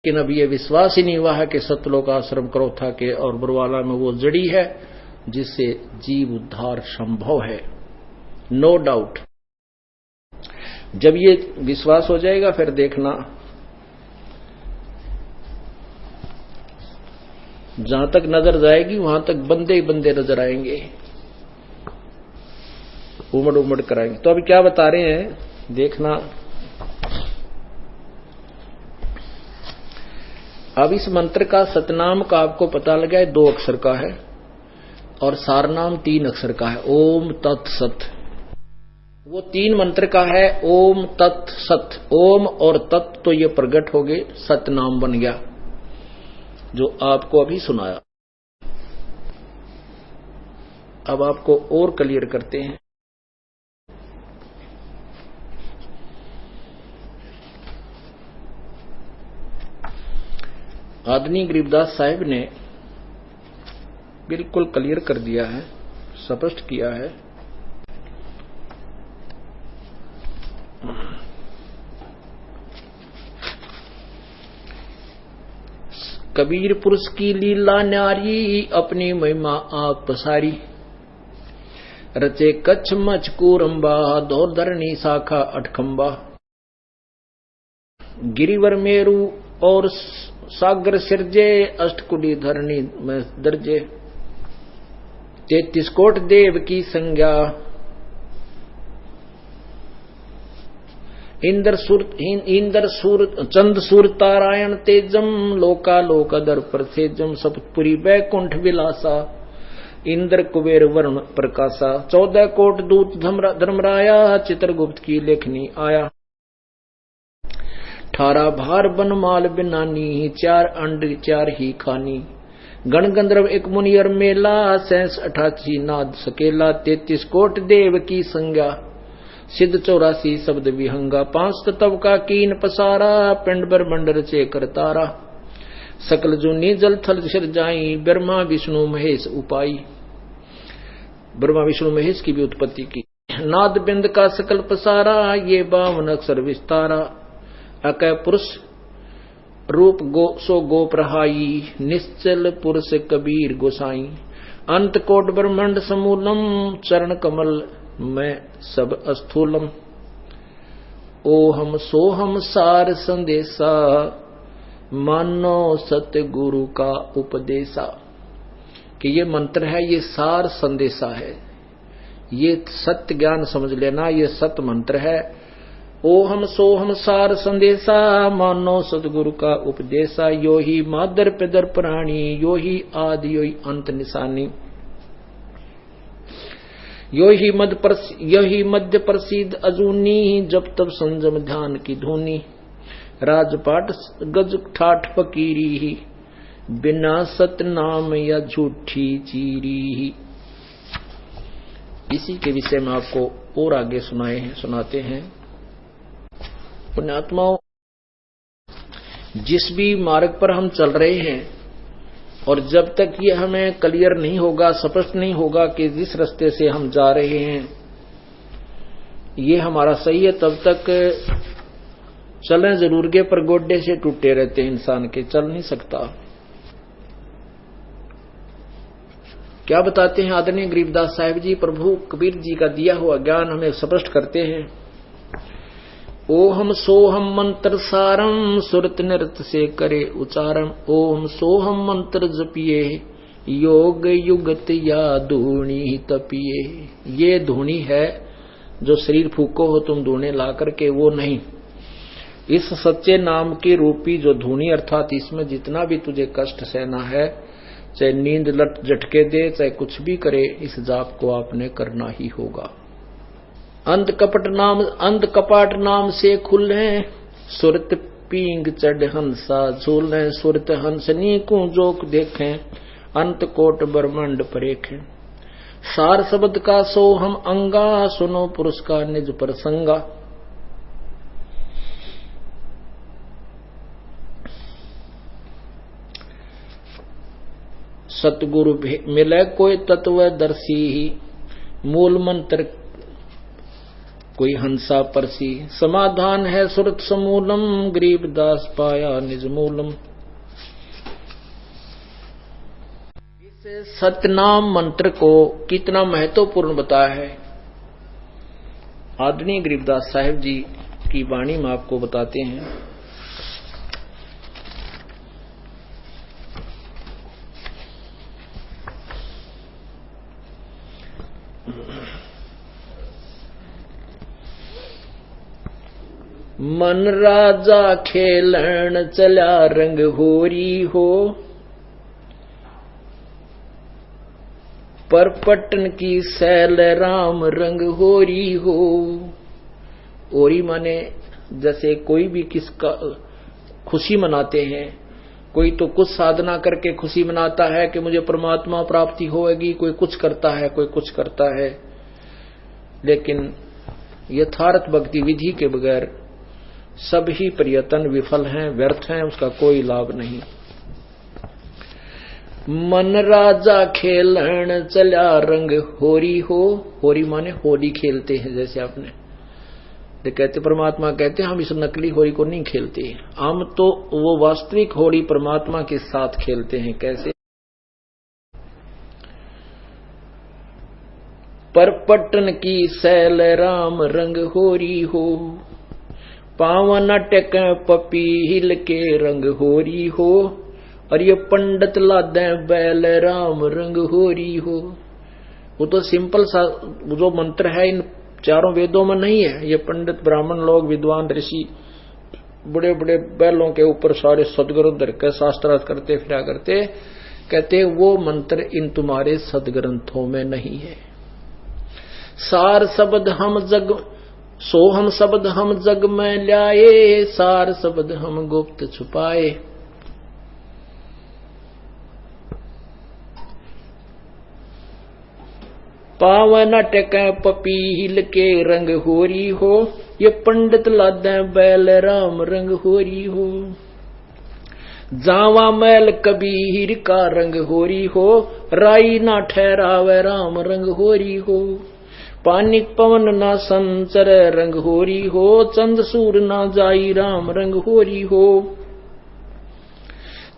लेकिन अब ये विश्वास ही नहीं हुआ है कि सतलोक आश्रम क्रोथा के और बरवाला में वो जड़ी है जिससे जीव उद्धार संभव है, नो डाउट। जब ये विश्वास हो जाएगा फिर देखना जहां तक नजर जाएगी वहां तक बंदे ही बंदे नजर आएंगे, उमड़ उमड़ कराएंगे। तो अभी क्या बता रहे हैं देखना। अब इस मंत्र का सतनाम का आपको पता लगा है 2 अक्षर का है और सारनाम 3 अक्षर का है, ओम तत्सत। वो 3 मंत्र का है ओम तत्सत। ओम और तत् तो ये प्रकट हो गए, सतनाम बन गया जो आपको अभी सुनाया। अब आपको और क्लियर करते हैं। आदरणीय गरीबदास साहिब ने बिल्कुल क्लियर कर दिया है, स्पष्ट किया है। कबीर पुरुष की लीला न्यारी, अपनी महिमा आप पसारी। रचे कच्छ मच कूरंबा, दौर धरणी शाखा अठखंबा। गिरिवर मेरु और सागर सिरजे, अष्टकुटी धरणी में दर्जे। 33 कोट देव की संज्ञा, इंद्र सूर चंद सूर तारायण तेजम। लोका लोक दर प्रसेजम, सतपुरी बैकुंठ विलासा। इंद्र कुबेर वरुण प्रकाशा, 14 कोट दूत धर्मराया। चित्रगुप्त की लेखनी आया, 18 भार बनमाल बिनानी। 4 अंड 4 ही खानी। गण गंधर्व एक मुनियर मेला, 88 नाद सकेला। 33 कोट देव की संज्ञा, सिद्ध 84 शब्द विहंगा। 5 तत्व का कीन पसारा, पिंड ब्रह्मंड रचे करतारा। सकल जूनी जल थल सिर जाई, ब्रह्मा विष्णु महेश उपाई। ब्रह्मा विष्णु महेश की भी उत्पत्ति की। नाद बिंद का सकल पसारा, ये 52 अक्षर विस्तारा। अकय पुरुष रूप सो गोप रहाई, निश्चल पुरुष कबीर गोसाई। अंत कोट ब्रह्मंड समूलम, चरण कमल में सब स्थूलम। ओहम सोहम सार संदेशा, मानो सतगुरु का उपदेशा। कि ये मंत्र है, ये सार संदेशा है, ये सत्य ज्ञान समझ लेना, ये सत्य मंत्र है। ओहम सोहम सार संदेशा, मानो सतगुरु का उपदेशा। यो ही मादर पिदर प्राणी, यो ही आदि यो ही अंत निशानी। यो ही मध्य प्रसिद्ध अजूनी, जब तब संजम ध्यान की धुनी। राजपाट गज ठाठ फकीरी, बिना सत नाम या झूठी चीरी। इसी के विषय में आपको और आगे सुनाते हैं। पुण्यात्माओं, जिस भी मार्ग पर हम चल रहे हैं और जब तक ये हमें क्लियर नहीं होगा, स्पष्ट नहीं होगा कि जिस रास्ते से हम जा रहे हैं ये हमारा सही है, तब तक चलें जरूर के पर गोड्डे से टूटे रहते हैं इंसान के, चल नहीं सकता। क्या बताते हैं आदरणीय गरीबदास साहिब जी? प्रभु कबीर जी का दिया हुआ ज्ञान हमें स्पष्ट करते हैं। ओहम सोहम मंत्र सारम, सुरत नृत से करे उचारम। ओम सोहम मंत्र जपिए, योग युगत या धूनी तपिए। ये धूनी है जो शरीर फूको हो तुम धूने ला करके, वो नहीं। इस सच्चे नाम की रूपी जो धूनी, अर्थात इसमें जितना भी तुझे कष्ट सहना है, चाहे नींद लट झटके दे, चाहे कुछ भी करे, इस जाप को आपने करना ही होगा। अंध कपाट नाम से खुले, सुरत पींग चढ़ हंसा झूले। सुरत हंसनी को जोक देखें, अंत कोट ब्रह्मंड परेखें। सार शब्द का सोहम अंगा, सुनो पुरुष का निज प्रसंगा। सतगुरु मिले कोई तत्वदर्शी, मूल मंत्र कोई हंसा परसी। समाधान है सुरत समूलम, गरीबदास पाया निज मूलम। इस सतनाम मंत्र को कितना महत्वपूर्ण बताया है आदरणीय गरीबदास साहिब जी की वाणी में आपको बताते हैं। मन राजा खेलन चला रंग होरी हो, पर पट्टन की सैल राम रंग होरी हो। होरी माने जैसे कोई भी किसका खुशी मनाते हैं, कोई तो कुछ साधना करके खुशी मनाता है कि मुझे परमात्मा प्राप्ति होगी, कोई कुछ करता है, कोई कुछ करता है, लेकिन यथार्थ भक्ति विधि के बगैर सभी प्रयत्न विफल हैं, व्यर्थ हैं, उसका कोई लाभ नहीं। मन राजा खेलन चला रंग होरी हो, होरी माने होली खेलते हैं, जैसे आपने कहते परमात्मा कहते हैं हम इस नकली होली को नहीं खेलते, हम तो वो वास्तविक होली परमात्मा के साथ खेलते हैं। कैसे? पर पट्टन की सैल राम रंग होरी हो, पावन अटक पपील के रंग होरी हो, और ये पंडित लादे बैल राम रंग होरी हो। वो तो सिंपल सा जो मंत्र है इन चारों वेदों में नहीं है। ये पंडित ब्राह्मण लोग, विद्वान ऋषि बड़े बड़े बैलों के ऊपर सारे सदग्रंथ धर के शास्त्रार्थ करते फिरा करते, कहते वो मंत्र इन तुम्हारे सदग्रंथों में नहीं है। सार शब्द हम जग सो हम शब्द हम जग में ल्याए, सार शब्द हम गुप्त छुपाए। पावन अटक पपील के रंग होरी हो, ये पंडित लादे बैल राम रंग होरी हो। जावा मैल कबीर का रंग होरी हो, राई ना ठहरावे राम रंग होरी हो। पानी पवन ना संचर रंग होरी हो, चंद सूर ना जाई राम रंग होरी हो।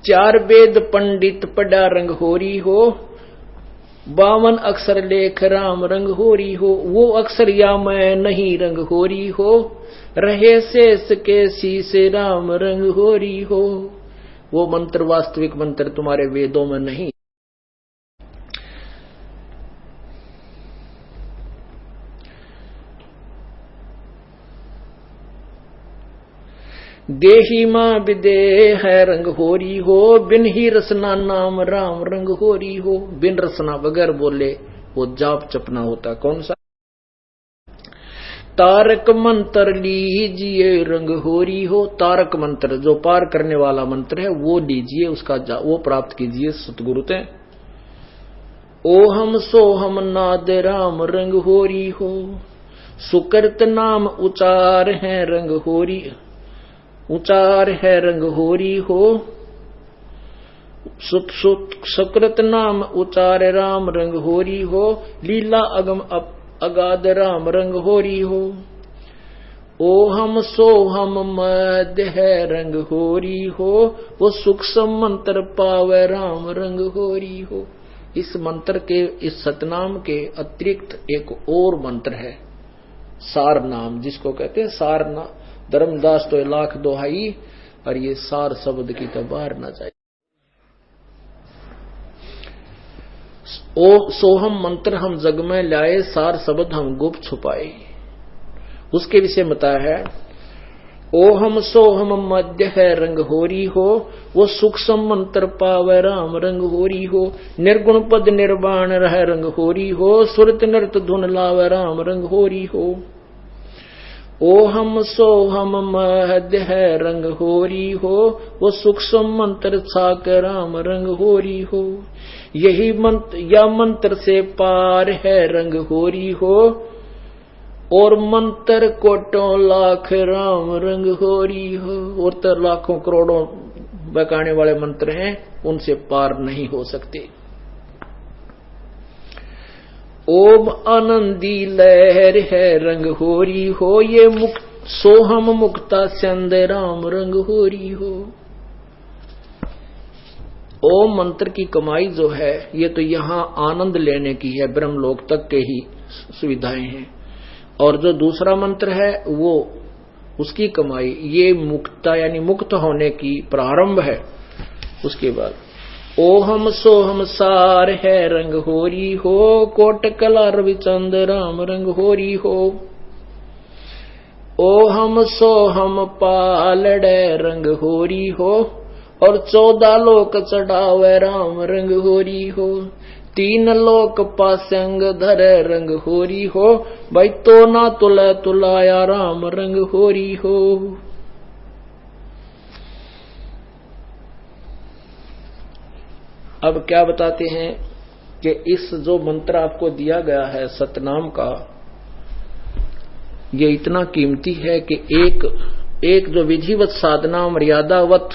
चार वेद पंडित पड़ा रंग होरी हो, 52 अक्षर लेख राम रंग होरी हो। वो अक्षर या मैं नहीं रंग होरी हो, रहे शेष के शीशे राम रंग होरी हो। वो मंत्र वास्तविक मंत्र तुम्हारे वेदों में नहीं। देही मां विदेह है रंग होरी हो, बिन ही रसना नाम राम रंग होरी हो। बिन रसना बगैर बोले वो जाप चपना होता। कौन सा? तारक मंत्र लीजिए रंग होरी हो। तारक मंत्र जो पार करने वाला मंत्र है वो लीजिए, उसका वो प्राप्त कीजिए सतगुरु ते। ओहम सोहम नाद राम रंग होरी हो, सुकृत नाम उचार है रंग होरी, उचार है रंग होरी हो। सुकृत नाम उचार राम रंग होरी हो, लीला अगम अगाध राम रंग होरी हो। ओहम सोहम मध्य है रंग होरी हो, वो सूक्ष्म मंत्र पावे राम रंग होरी हो। इस मंत्र के, इस सतनाम के अतिरिक्त एक और मंत्र है सार नाम, जिसको कहते हैं सार नाम। धर्मदास तो लाख दोहाई, और ये सार शब्द की तो बाहर न जाए। ओ सोहम मंत्र हम जग में लाए, सार शब्द हम गुप्त छुपाए। उसके विषय बताया है ओहम सोहम मध्य है रंग होरी हो, वो सूक्ष्म मंत्र पावे राम रंग होरी हो। निर्गुण पद निर्वाण रह रंग होरी हो, सुरत नृत धुन लावे राम रंग होरी हो। ओहम सोहम मध्य है रंग होरी हो, वो सूक्ष्म मंत्र छाक राम रंग होरी हो। यही मंत्र या मंत्र से पार है रंग होरी हो, और मंत्र कोटों लाख राम रंग होरी हो। और तो लाखों करोड़ों बकाने वाले मंत्र हैं, उनसे पार नहीं हो सकते। ओम आनंदी लहर है रंग होरी हो, ये मुक्त सोहम मुक्ता चंद राम रंग होरी हो। ओम मंत्र की कमाई जो है ये तो यहां आनंद लेने की है, ब्रह्मलोक तक के ही सुविधाएं हैं। और जो दूसरा मंत्र है वो उसकी कमाई ये मुक्ता यानी मुक्त होने की प्रारंभ है। उसके बाद ओहम सोहम सार है रंग होरी हो, कोट कला रविचंद राम रंग होरी हो। ओहम सोहम पालड़े रंग होरी हो, और 14 लोक चढ़ावे राम रंग होरी हो। 3 लोक पासंग धरे रंग होरी हो, भाई तो ना तुला तुलाया राम रंग होरी हो। अब क्या बताते हैं कि इस जो मंत्र आपको दिया गया है सतनाम का, ये इतना कीमती है कि एक जो विधिवत साधना मर्यादावत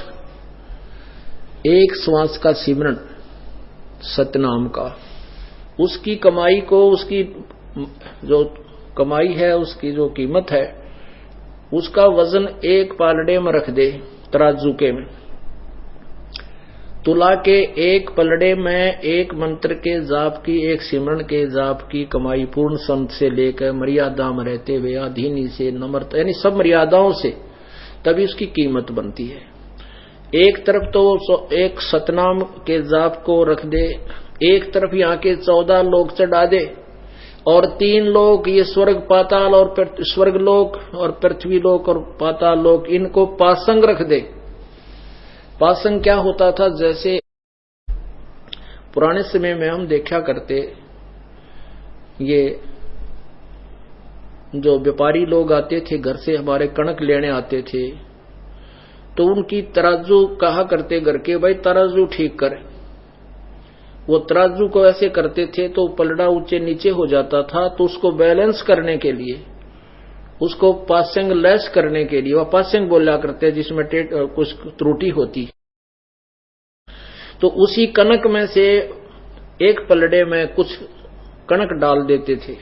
एक श्वास का सिमरन सतनाम का, उसकी कमाई को, उसकी जो कमाई है, उसकी जो कीमत है, उसका वजन एक पालड़े में रख दे तराजू के में, तुला के एक पलड़े में एक मंत्र के जाप की, एक सिमरन के जाप की कमाई पूर्ण संत से लेकर मर्यादा में रहते हुए अधीनी से नम्रता यानी सब मर्यादाओं से, तभी उसकी कीमत बनती है। एक तरफ तो एक सतनाम के जाप को रख दे, एक तरफ यहाँ के 14 लोक चढ़ा दे, और 3 लोक ये स्वर्ग पाताल और स्वर्ग लोक और पृथ्वी लोक और पाताल लोक, इनको पासंग रख दे। पासंग क्या होता था, जैसे पुराने समय में हम देखा करते, ये जो व्यापारी लोग आते थे घर से हमारे कणक लेने आते थे, तो उनकी तराजू कहा करते घर के, भाई तराजू ठीक कर। वो तराजू को ऐसे करते थे तो पलड़ा ऊंचे नीचे हो जाता था, तो उसको बैलेंस करने के लिए, उसको पासंग लेस करने के लिए, वह पासंग बोला करते जिसमें कुछ त्रुटि होती, तो उसी कणक में से एक पलड़े में कुछ कणक डाल देते थे,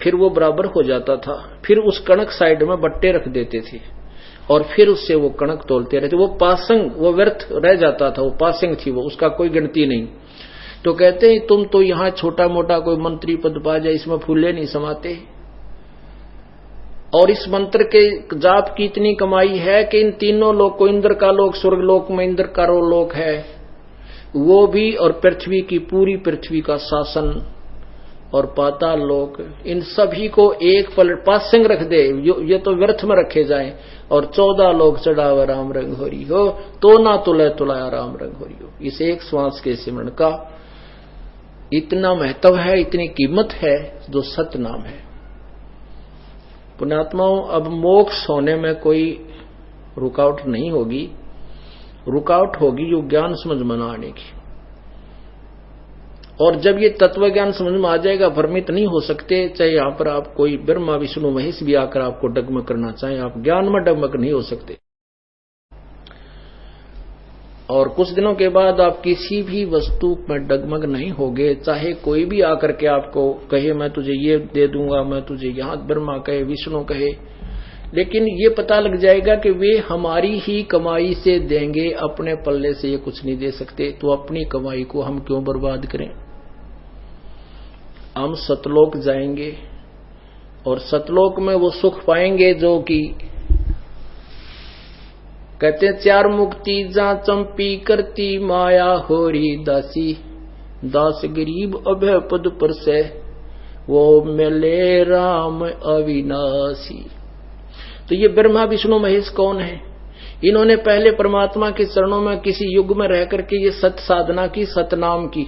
फिर वो बराबर हो जाता था। फिर उस कणक साइड में बट्टे रख देते थे और फिर उससे वो कणक तोलते रहते। वो पासंग वो व्यर्थ रह जाता था, वो पासंग थी, वो उसका कोई गिनती नहीं। तो कहते हैं तुम तो यहां छोटा मोटा कोई मंत्री पद पा जाए, इसमें फूले नहीं समाते। और इस मंत्र के जाप की इतनी कमाई है कि इन तीनों लोक को, इंद्र का लोक, स्वर्ग लोक में इंद्र का लोक है वो भी, और पृथ्वी की पूरी पृथ्वी का शासन और पाताल लोक, इन सभी को एक पासंग रख दे, ये तो व्यर्थ में रखे जाएं, और 14 लोक चढ़ावा राम रंग होरी हो, तो ना तुला तुलाया राम रंग होरी हो। इस एक श्वास के सिमरण का इतना महत्व है, इतनी कीमत है जो सतनाम है। पुण्यात्माओं, अब मोक्ष होने में कोई रुकावट नहीं होगी, रुकावट होगी जो ज्ञान समझ में आने की। और जब ये तत्व ज्ञान समझ में आ जाएगा, भ्रमित नहीं हो सकते। चाहे यहां पर आप कोई ब्रह्मा विष्णु महेश भी आकर आपको डगमग करना चाहे, आप ज्ञान में डगमग नहीं हो सकते। और कुछ दिनों के बाद आप किसी भी वस्तु में डगमग नहीं होगे, चाहे कोई भी आकर के आपको कहे मैं तुझे ये दे दूंगा, मैं तुझे यहां, ब्रह्मा कहे, विष्णु कहे, लेकिन ये पता लग जाएगा कि वे हमारी ही कमाई से देंगे, अपने पल्ले से ये कुछ नहीं दे सकते। तो अपनी कमाई को हम क्यों बर्बाद करें। हम सतलोक जाएंगे और सतलोक में वो सुख पाएंगे जो कि कहते 4 मुक्ति जा चंपी करती माया होरी दासी, दास गरीब अभय पद पर से वो मिले राम अविनाशी। तो ये ब्रह्मा विष्णु महेश कौन है? इन्होंने पहले परमात्मा के चरणों में किसी युग में रह करके ये सत साधना की, सतनाम की,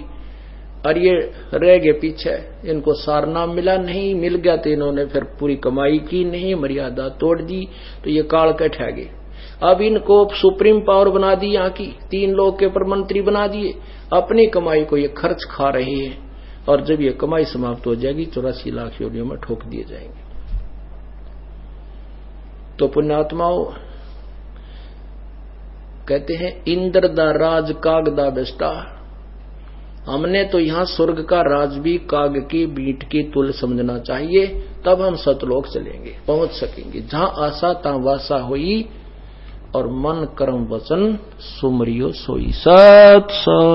और ये रह गए पीछे। इनको सार नाम मिला नहीं, मिल गया तो इन्होंने फिर पूरी कमाई की नहीं, मर्यादा तोड़ दी, तो ये काल के ठह गए। अब इनको सुप्रीम पावर बना दी, यहाँ की 3 लोग के पर मंत्री बना दिए, अपनी कमाई को ये खर्च खा रहे हैं। और जब ये कमाई समाप्त हो जाएगी 84 लाख योनियों में ठोक दिए जाएंगे। तो पुण्यात्माओं, कहते हैं इंद्र दा राज काग दा बेस्टा, हमने तो यहाँ स्वर्ग का राज भी काग की बीट की तुल समझना चाहिए, तब हम सतलोक चलेंगे, पहुंच सकेंगे। जहां आशा तहां वासा हुई, और मन कर्म वचन सुमरियो सोई। सत सत।